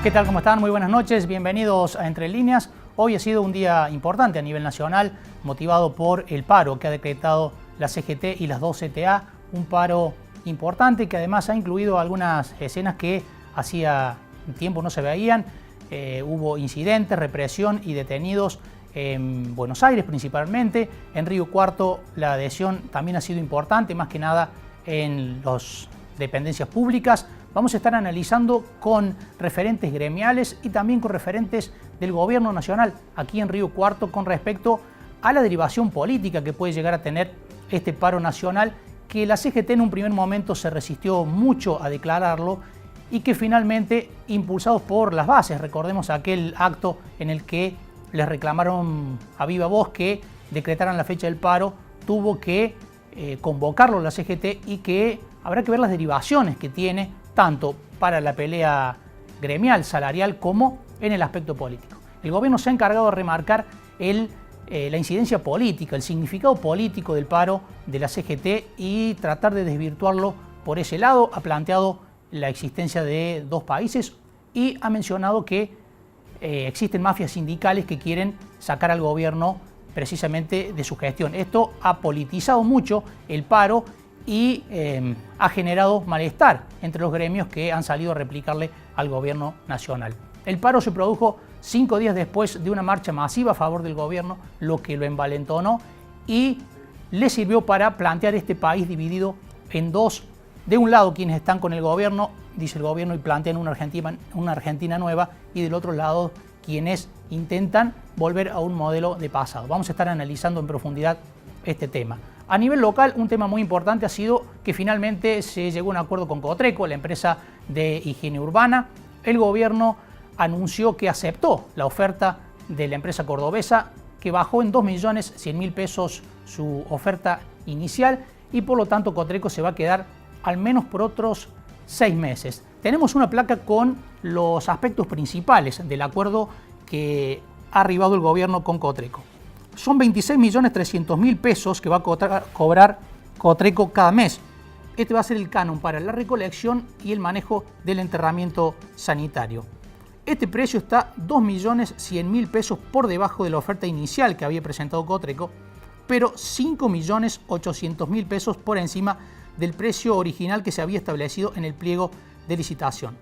¿Qué tal? ¿Cómo están? Muy buenas noches. Bienvenidos a Entre Líneas. Hoy ha sido un día importante a nivel nacional, motivado por el paro que ha decretado la CGT y las dos CTA. Un paro importante que además ha incluido algunas escenas que hacía tiempo no se veían. Hubo incidentes, represión y detenidos en Buenos Aires principalmente. En Río Cuarto la adhesión también ha sido importante, más que nada en las dependencias públicas. Vamos a estar analizando con referentes gremiales y también con referentes del gobierno nacional aquí en Río Cuarto con respecto a la derivación política que puede llegar a tener este paro nacional, que la CGT en un primer momento se resistió mucho a declararlo y que finalmente, impulsados por las bases, recordemos aquel acto en el que les reclamaron a viva voz que decretaran la fecha del paro, tuvo que convocarlo la CGT y que habrá que ver las derivaciones que tiene tanto para la pelea gremial, salarial, como en el aspecto político. El gobierno se ha encargado de remarcar la incidencia política, el significado político del paro de la CGT y tratar de desvirtuarlo por ese lado. Ha planteado la existencia de dos países y ha mencionado que existen mafias sindicales que quieren sacar al gobierno precisamente de su gestión. Esto ha politizado mucho el paro y ha generado malestar entre los gremios que han salido a replicarle al gobierno nacional. El paro se produjo 5 días después de una marcha masiva a favor del gobierno, lo que lo envalentonó y le sirvió para plantear este país dividido en dos. De un lado quienes están con el gobierno, dice el gobierno, y plantean una Argentina nueva, y del otro lado quienes intentan volver a un modelo de pasado. Vamos a estar analizando en profundidad este tema. A nivel local, un tema muy importante ha sido que finalmente se llegó a un acuerdo con Cotreco, la empresa de higiene urbana. El gobierno anunció que aceptó la oferta de la empresa cordobesa, que bajó en 2.100.000 pesos su oferta inicial y por lo tanto Cotreco se va a quedar al menos por otros 6 meses. Tenemos una placa con los aspectos principales del acuerdo que ha arribado el gobierno con Cotreco. Son 26.300.000 pesos que va a cobrar Cotreco cada mes. Este va a ser el canon para la recolección y el manejo del enterramiento sanitario. Este precio está 2.100.000 pesos por debajo de la oferta inicial que había presentado Cotreco, pero 5.800.000 pesos por encima del precio original que se había establecido en el pliego de licitación.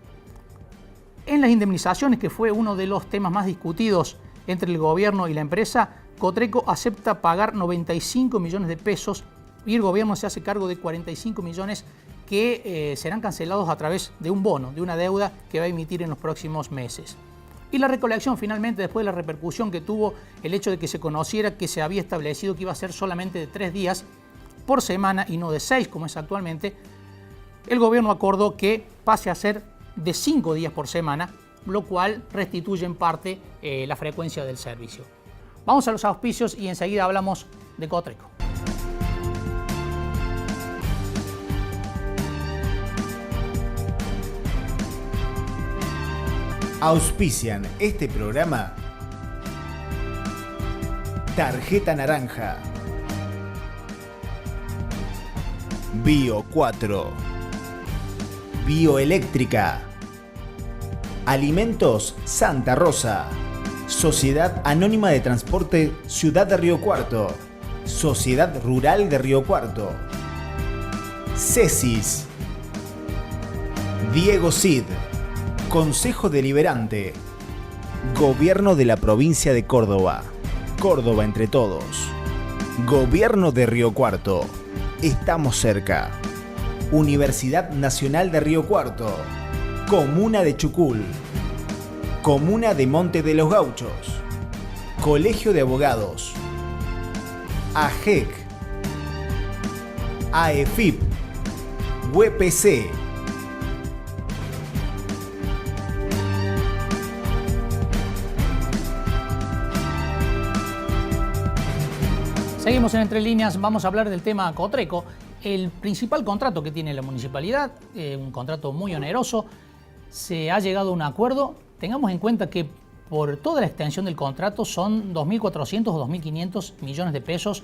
En las indemnizaciones, que fue uno de los temas más discutidos entre el gobierno y la empresa, Cotreco acepta pagar 95 millones de pesos y el gobierno se hace cargo de 45 millones que serán cancelados a través de un bono, de una deuda que va a emitir en los próximos meses. Y la recolección finalmente, después de la repercusión que tuvo el hecho de que se conociera que se había establecido que iba a ser solamente de 3 días por semana y no de 6 como es actualmente, el gobierno acordó que pase a ser de 5 días por semana, lo cual restituye en parte la frecuencia del servicio. Vamos a los auspicios y enseguida hablamos de Cotreco. Auspician este programa Tarjeta Naranja, Bio 4, Bioeléctrica, Alimentos Santa Rosa, Sociedad Anónima de Transporte Ciudad de Río Cuarto, Sociedad Rural de Río Cuarto, CESIS, Diego Cid, Consejo Deliberante, Gobierno de la Provincia de Córdoba, Córdoba entre todos, Gobierno de Río Cuarto, estamos cerca, Universidad Nacional de Río Cuarto, Comuna de Chucul, Comuna de Monte de los Gauchos, Colegio de Abogados, AGEC, AEFIP, UPC. Seguimos en Entre Líneas, vamos a hablar del tema Cotreco. El principal contrato que tiene la municipalidad, un contrato muy oneroso, se ha llegado a un acuerdo. Tengamos en cuenta que por toda la extensión del contrato son 2.400 o 2.500 millones de pesos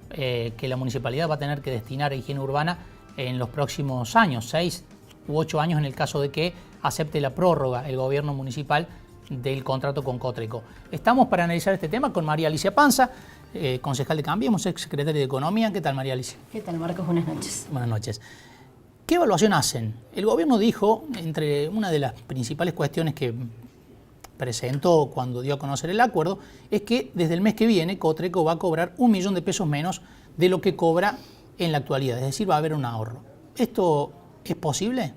que la municipalidad va a tener que destinar a higiene urbana en los próximos años, 6, u 8 años en el caso de que acepte la prórroga el gobierno municipal del contrato con Cotreco. Estamos para analizar este tema con María Alicia Panza, concejal de Cambiemos, ex secretaria de Economía. ¿Qué tal, María Alicia? ¿Qué tal, Marcos? Buenas noches. Buenas noches. ¿Qué evaluación hacen? El gobierno dijo, entre una de las principales cuestiones que presentó cuando dio a conocer el acuerdo, es que desde el mes que viene Cotreco va a cobrar 1 millón de pesos menos de lo que cobra en la actualidad, es decir, va a haber un ahorro. ¿Esto es posible?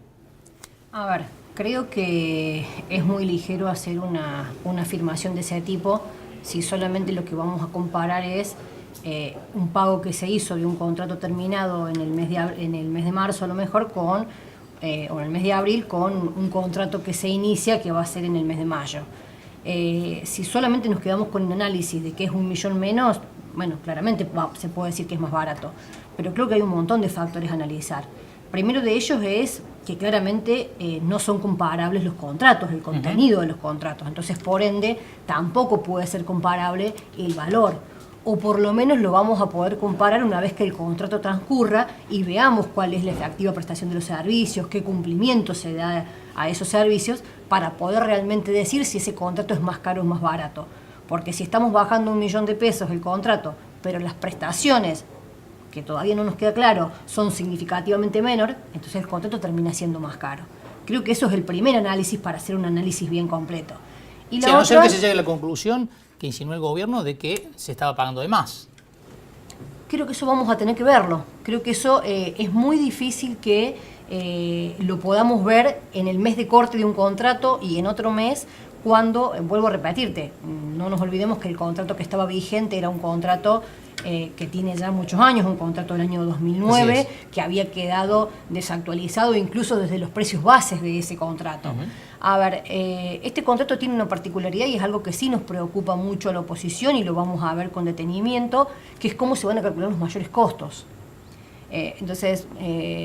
A ver, creo que es muy ligero hacer una afirmación de ese tipo si solamente lo que vamos a comparar es un pago que se hizo de un contrato terminado en el mes de marzo a lo mejor o en el mes de abril con un contrato que se inicia que va a ser en el mes de mayo. Si solamente nos quedamos con un análisis de que es 1 millón menos, bueno, claramente se puede decir que es más barato, pero creo que hay un montón de factores a analizar. Primero de ellos es que claramente no son comparables los contratos, el contenido de los contratos, entonces por ende tampoco puede ser comparable el valor, o por lo menos lo vamos a poder comparar una vez que el contrato transcurra y veamos cuál es la efectiva prestación de los servicios, qué cumplimiento se da a esos servicios, para poder realmente decir si ese contrato es más caro o más barato. Porque si estamos bajando 1 millón de pesos el contrato, pero las prestaciones, que todavía no nos queda claro, son significativamente menor, entonces el contrato termina siendo más caro. Creo que eso es el primer análisis para hacer un análisis bien completo. Y a no ser que se llegue a la conclusión que insinuó el gobierno de que se estaba pagando de más. Creo que eso vamos a tener que verlo. Creo que eso es muy difícil que lo podamos ver en el mes de corte de un contrato y en otro mes cuando, vuelvo a repetirte, no nos olvidemos que el contrato que estaba vigente era un contrato que tiene ya muchos años, un contrato del año 2009, que había quedado desactualizado incluso desde los precios bases de ese contrato. A ver, este contrato tiene una particularidad y es algo que sí nos preocupa mucho a la oposición y lo vamos a ver con detenimiento, que es cómo se van a calcular los mayores costos. Entonces,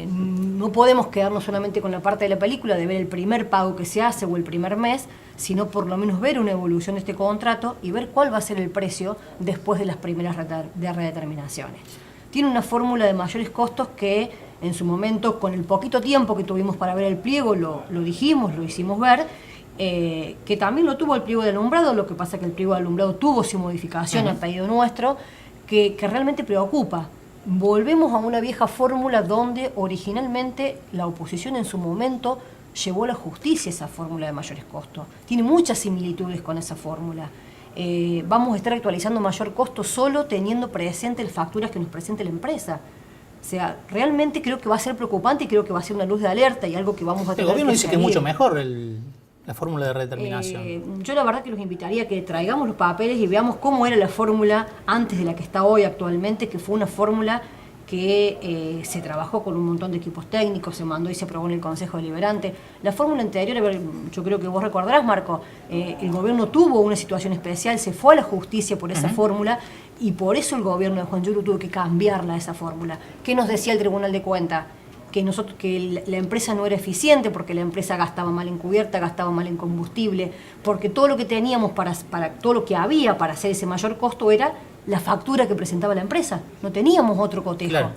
no podemos quedarnos solamente con la parte de la película de ver el primer pago que se hace o el primer mes, sino por lo menos ver una evolución de este contrato y ver cuál va a ser el precio después de las primeras redeterminaciones. Tiene una fórmula de mayores costos que en su momento, con el poquito tiempo que tuvimos para ver el pliego, lo dijimos, lo hicimos ver, que también lo tuvo el pliego de alumbrado, lo que pasa que el pliego de alumbrado tuvo su modificación a pedido nuestro, que realmente preocupa. Volvemos a una vieja fórmula donde originalmente la oposición en su momento llevó a la justicia esa fórmula de mayores costos. Tiene muchas similitudes con esa fórmula. Vamos a estar actualizando mayor costo solo teniendo presente las facturas que nos presente la empresa. O sea, realmente creo que va a ser preocupante y creo que va a ser una luz de alerta y algo que vamos a tener que El gobierno dice que es mucho seguir. mejor la fórmula de redeterminación. Yo la verdad que los invitaría a que traigamos los papeles y veamos cómo era la fórmula antes de la que está hoy actualmente, que fue una fórmula que se trabajó con un montón de equipos técnicos, se mandó y se aprobó en el Consejo Deliberante. La fórmula anterior, a ver, yo creo que vos recordarás, Marco, el gobierno tuvo una situación especial, se fue a la justicia por esa fórmula y por eso el gobierno de Juan Yuru tuvo que cambiarla, esa fórmula. ¿Qué nos decía el Tribunal de Cuentas? Que la empresa no era eficiente porque la empresa gastaba mal en cubierta, gastaba mal en combustible, porque todo lo que teníamos para todo lo que había para hacer ese mayor costo era la factura que presentaba la empresa. No teníamos otro cotejo. Claro.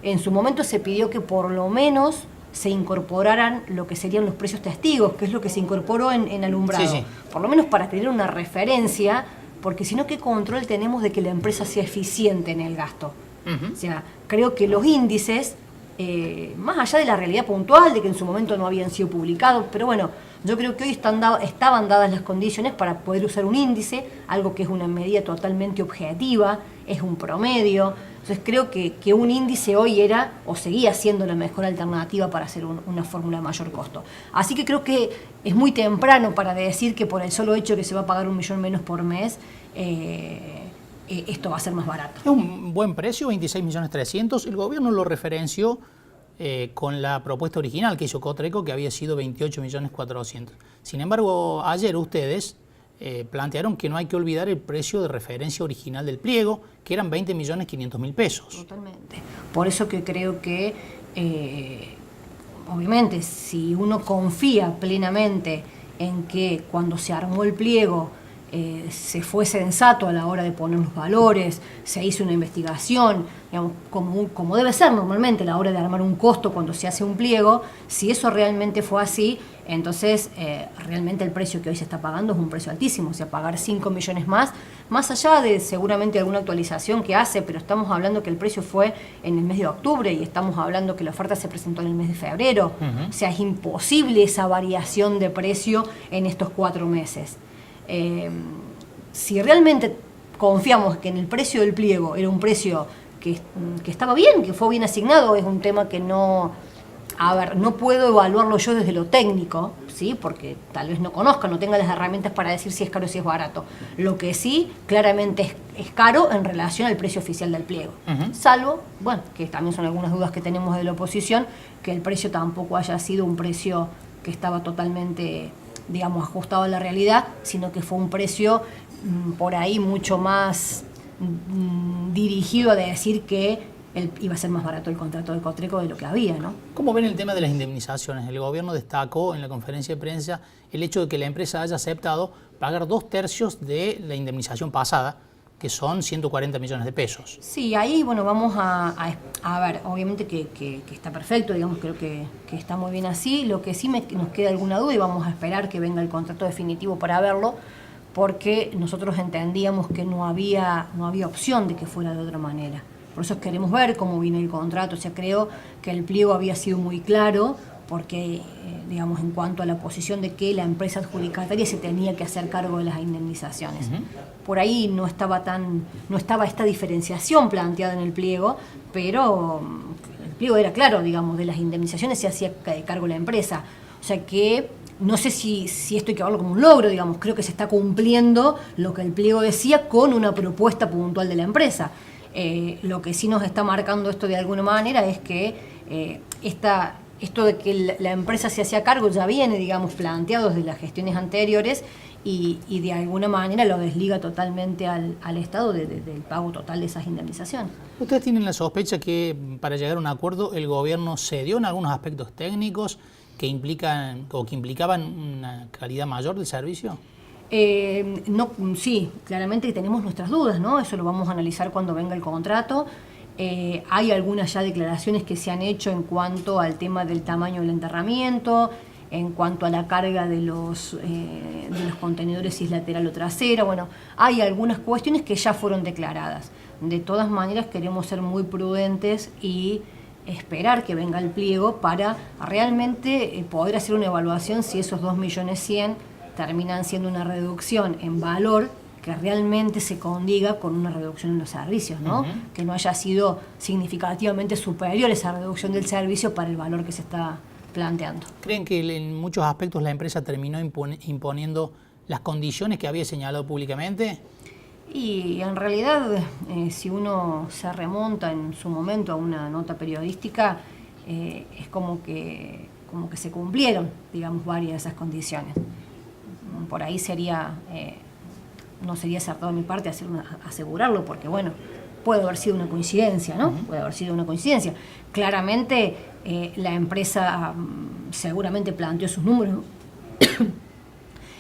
En su momento se pidió que por lo menos se incorporaran lo que serían los precios testigos, que es lo que se incorporó en alumbrado. Sí. Por lo menos para tener una referencia, porque si no, ¿qué control tenemos de que la empresa sea eficiente en el gasto? O sea, creo que los índices, más allá de la realidad puntual, de que en su momento no habían sido publicados, pero bueno, yo creo que hoy estaban dadas las condiciones para poder usar un índice, algo que es una medida totalmente objetiva, es un promedio. Entonces creo que un índice hoy era o seguía siendo la mejor alternativa para hacer una fórmula de mayor costo. Así que creo que es muy temprano para decir que por el solo hecho que se va a pagar 1 millón menos por mes, esto va a ser más barato. Es un buen precio, 26.300.000. El gobierno lo referenció con la propuesta original que hizo Cotreco, que había sido 28.400.000. Sin embargo, ayer ustedes plantearon que no hay que olvidar el precio de referencia original del pliego, que eran 20.500.000 pesos. Totalmente. Por eso que creo que, obviamente, si uno confía plenamente en que cuando se armó el pliego se fue sensato a la hora de poner los valores, se hizo una investigación, digamos, como debe ser normalmente a la hora de armar un costo cuando se hace un pliego. Si eso realmente fue así, entonces realmente el precio que hoy se está pagando es un precio altísimo, o sea, pagar 5 millones más allá de seguramente alguna actualización que hace, pero estamos hablando que el precio fue en el mes de octubre y estamos hablando que la oferta se presentó en el mes de febrero. O sea, es imposible esa variación de precio en estos 4 meses. Si realmente confiamos que en el precio del pliego era un precio que estaba bien, que fue bien asignado, es un tema que no puedo evaluarlo yo desde lo técnico, ¿sí? Porque tal vez no conozca, no tenga las herramientas para decir si es caro o si es barato. Lo que sí, claramente es caro en relación al precio oficial del pliego. Salvo, bueno, que también son algunas dudas que tenemos de la oposición, que el precio tampoco haya sido un precio que estaba totalmente, digamos, ajustado a la realidad, sino que fue un precio por ahí mucho más dirigido a decir que iba a ser más barato el contrato de Cotreco de lo que había, ¿no? ¿Cómo ven el tema de las indemnizaciones? El gobierno destacó en la conferencia de prensa el hecho de que la empresa haya aceptado pagar 2/3 de la indemnización pasada, que son 140 millones de pesos. Sí, ahí, bueno, vamos a ver, obviamente que está perfecto, digamos, creo que está muy bien así. Lo que sí nos queda alguna duda, y vamos a esperar que venga el contrato definitivo para verlo, porque nosotros entendíamos que no había opción de que fuera de otra manera. Por eso queremos ver cómo viene el contrato. O sea, creo que el pliego había sido muy claro, porque, digamos, en cuanto a la posición de que la empresa adjudicataria se tenía que hacer cargo de las indemnizaciones. Por ahí no estaba esta diferenciación planteada en el pliego, pero el pliego era claro, digamos, de las indemnizaciones se hacía cargo la empresa. O sea que no sé si esto hay que verlo como un logro, digamos, creo que se está cumpliendo lo que el pliego decía con una propuesta puntual de la empresa. Lo que sí nos está marcando esto de alguna manera es que esto de que la empresa se hacía cargo ya viene, digamos, planteado desde las gestiones anteriores y de alguna manera lo desliga totalmente al Estado del pago total de esas indemnizaciones. ¿Ustedes tienen la sospecha que para llegar a un acuerdo el gobierno cedió en algunos aspectos técnicos que implicaban una calidad mayor del servicio? No, sí, claramente tenemos nuestras dudas, ¿no? Eso lo vamos a analizar cuando venga el contrato. Hay algunas ya declaraciones que se han hecho en cuanto al tema del tamaño del enterramiento, en cuanto a la carga de los contenedores, si es lateral o trasera. Bueno, hay algunas cuestiones que ya fueron declaradas. De todas maneras, queremos ser muy prudentes y esperar que venga el pliego para realmente poder hacer una evaluación si esos 2.100.000 terminan siendo una reducción en valor que realmente se condiga con una reducción en los servicios, ¿no? Que no haya sido significativamente superior esa reducción del servicio para el valor que se está planteando. ¿Creen que en muchos aspectos la empresa terminó imponiendo las condiciones que había señalado públicamente? Y en realidad, si uno se remonta en su momento a una nota periodística, es como que se cumplieron, digamos, varias de esas condiciones. Por ahí no sería acertado de mi parte asegurarlo, porque bueno, puede haber sido una coincidencia, ¿no? Puede haber sido una coincidencia. Claramente la empresa seguramente planteó sus números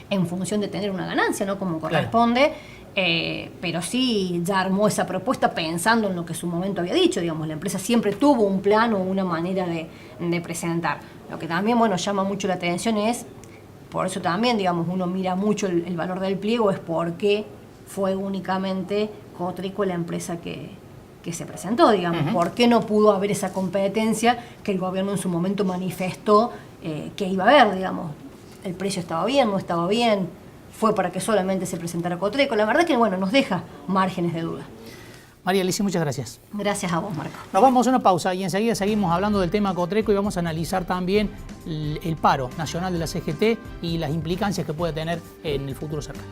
en función de tener una ganancia, ¿no? Como corresponde, pero sí ya armó esa propuesta pensando en lo que en su momento había dicho, digamos, la empresa siempre tuvo un plan o una manera de presentar. Lo que también, bueno, llama mucho la atención es, por eso también, digamos, uno mira mucho el valor del pliego, es porque fue únicamente Cotreco la empresa que se presentó, digamos. ¿Por qué no pudo haber esa competencia que el gobierno en su momento manifestó que iba a haber, digamos? El precio estaba bien, no estaba bien, fue para que solamente se presentara Cotreco. La verdad que, bueno, nos deja márgenes de duda. María Alicia, muchas gracias. Gracias a vos, Marco. Nos vamos a una pausa y enseguida seguimos hablando del tema Cotreco y vamos a analizar también el paro nacional de la CGT y las implicancias que puede tener en el futuro cercano.